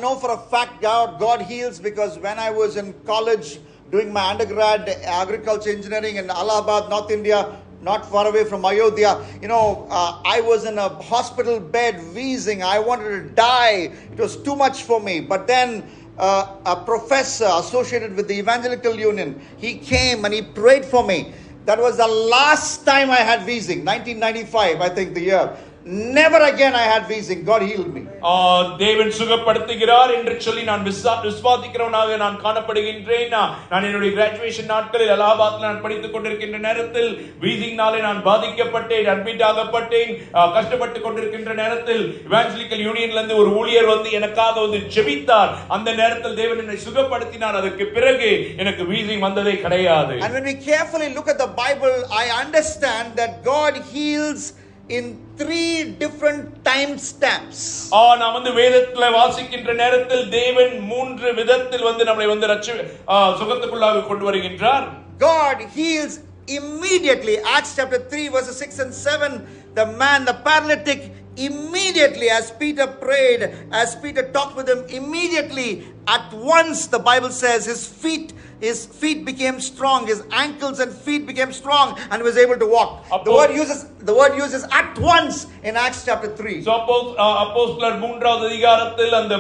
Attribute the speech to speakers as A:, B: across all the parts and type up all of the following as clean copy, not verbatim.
A: I know for a fact God heals because when I was in college doing my undergrad agriculture engineering in Allahabad, North India, not far away from Ayodhya, I was in a hospital bed wheezing. I wanted to die. It was too much for me. But then a professor associated with the Evangelical Union, he came and he prayed for me. That was the last time I had wheezing, 1995, I think the year. Never again I had wheezing. God healed me.
B: தேவன் சுகப்படுத்துகிறார் என்று சொல்லி நான் விசுவாசிக்கிறவனாக நான் காணப்படுகின்றேன். நான் என்னுடைய graduation நாட்களில் அலகாபாத்ல நான் படித்துக் கொண்டிருக்கின்ற நேரத்தில் வீசிங்னாலே நான் பாதிக்கப்பட்டேன், அட்மிட் ஆகப்பட்டேன். கஷ்டப்பட்டு கொண்டிருக்கின்ற நேரத்தில் இவாஞ்சலிக்கல் யூனியன்ல இருந்து ஒரு ஊழியர் வந்து எனக்காக வந்து ஜெபித்தார். அந்த நேரத்தில் தேவன் என்னை சுகப்படுத்தினார். அதற்கு பிறகு எனக்கு வீசிங் வந்ததே கிடையாது.
A: And when we carefully look at the Bible, I understand that God heals in 3 different time stamps.
B: நாம் வந்து வேதத்துல வாசிக்கின்ற நேரத்தில் தேவன் 3 விதத்தில் வந்து நம்மை வந்து சுகத்துக்குள்ளாக கொண்டு வருகின்றார்.
A: God heals immediately. Acts chapter 3 verses 6 and 7, the paralytic, immediately as Peter prayed, as Peter talked with him, immediately at once the Bible says his feet became strong, his ankles and feet became strong, and he was able to walk. The word uses at once in Acts chapter 3.
B: So அப்போஸ்தலர் 3வது அதிகாரத்தில் அந்த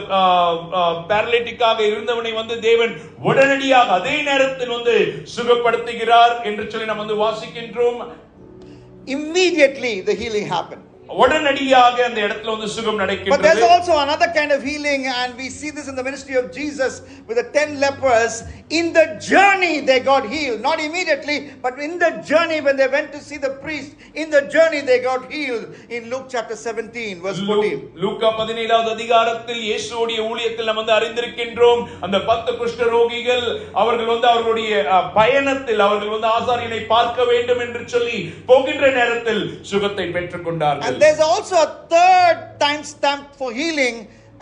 B: பாராலிட்டிக்காக இருந்தவனை வந்து தேவன் உடனடியாக அதே நேரத்தில் வந்து சுகப்படுத்துகிறார் என்று சொல்லி நாம் வந்து வாசிக்கின்றோம்.
A: Immediately the healing happened.
B: உடனடியாக அந்த இடத்துல வந்து சுகம் நடக்கிறது.
A: But there's also another kind of healing, and we see this in the ministry of Jesus with the 10 lepers. In the journey they got healed, not immediately, but in the journey when they went to see the priest, in the journey they got healed. In Luke chapter 17 verse 14.
B: லூக்கா 17வது அதிகாரத்தில் இயேசுவுடைய ஊழியத்தில் நாம் வந்து அறிந்திருக்கின்றோம். அந்த 10 குஷ்டரோகிகள் அவர்கள் வந்து அவர்களுடைய பயணத்தில் அவர்கள் வந்து ஆசாரியனை பார்க்க வேண்டும் என்று சொல்லி போகின்ற நேரத்தில் சுகத்தை பெற்றுக்கொண்டார்கள்.
A: There's also a third time stamp for healing,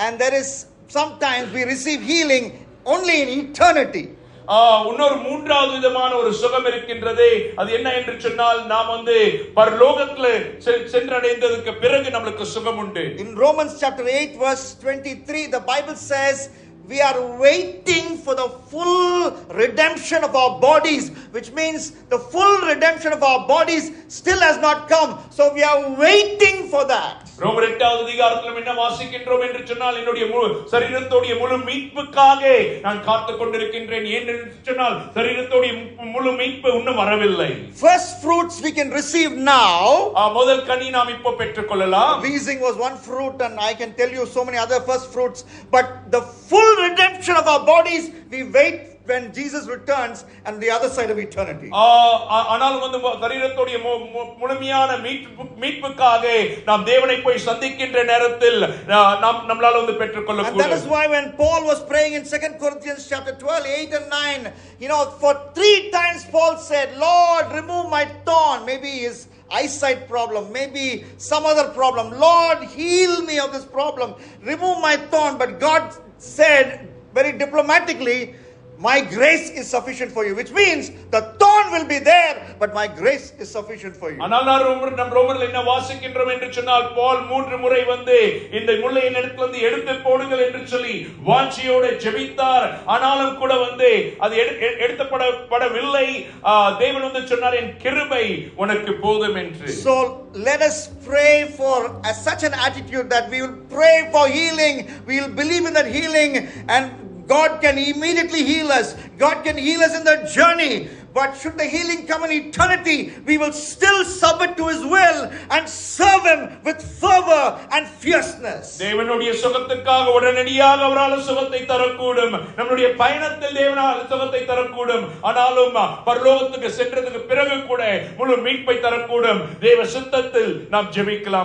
A: and there is sometimes we receive healing only in eternity.
B: இன்னொரு மூன்றாவது விதமான ஒரு சுகம் இருக்கின்றது. அது என்ன என்று சொன்னால் நாம் வந்து பரலோகத்தில் சென்றடைந்ததற்கு பிறகு நமக்கு சுகம் உண்டு.
A: In Romans chapter 8 verse 23, the Bible says we are waiting for the full redemption of our bodies, which means the full redemption of our bodies still has not come. So we are waiting for that.
B: ரோமர் 8வது அதிகாரத்தில் என்ன வாசிக்கின்றோம் என்று சொன்னால் என்னுடைய சரீரத்தோட முழு மீட்புக்காக நான் காத்துக் கொண்டிருக்கின்றேன். ஏன் என்று சொன்னால் சரீரத்தோட முழு மீட்பு இன்னும் வரவில்லை.
A: First fruits we can receive now.
B: முதல் கனி நாம் இப்போ பெற்றுக்கொள்ளலாம்.
A: Wheezing was one fruit, and I can tell you so many other first fruits, but the full redemption of our bodies we wait when Jesus returns and the other side of eternity.
B: ஆனாலும் வந்து சரீரத்தோட முழுமையான மீட்புக்காக நாம் தேவனை போய் சந்திக்கின்ற நேரத்தில் நம்மால வந்து பெற்றுக்கொள்ள கூடும்.
A: And that is why when Paul was praying in 2 Corinthians chapter 12 8 and 9, for 3 times Paul said, Lord, remove my thorn. Maybe his eyesight problem, maybe some other problem. Lord, heal me of this problem. Remove my thorn. But God said very diplomatically, my grace is sufficient for you, which means the thorn will be there, but my grace is sufficient for you.
B: ஆனால் நம் ரோமர்ல என்ன வாசிக்கின்றோம் என்று சொன்னால் பவுல் 3 முறை வந்து இந்த முள்ளை என்னிடத்தில் வந்து எடுத்து போடுங்கள் என்று சொல்லி வாஞ்சியோடு ஜெபித்தார். ஆனாலும் கூட வந்து அது எடுக்கப்படவில்லை. தேவன் வந்து சொன்னார், என் கிருபை உனக்கு போதும் என்று.
A: So let us pray for such an attitude that we will pray for healing, we will believe in that healing, and God can immediately heal us. God can heal us in the journey. But should the healing come in eternity, we will still submit to His will and serve Him with fervor and fierceness.
B: தேவனுடைய சுகத்துக்காக உடனடியாக அவரால் சுகத்தை தரக்கூடும். நம்முடைய பயணத்தில் தேவனால் சுகத்தை தரக்கூடும். ஆனாலும் பரலோகத்துக்கு சென்றதுக்கு பிறகு கூட முழு மீட்பை தரக்கூடும். தேவ சித்தத்தில் நாம் ஜெபிக்கலாம்.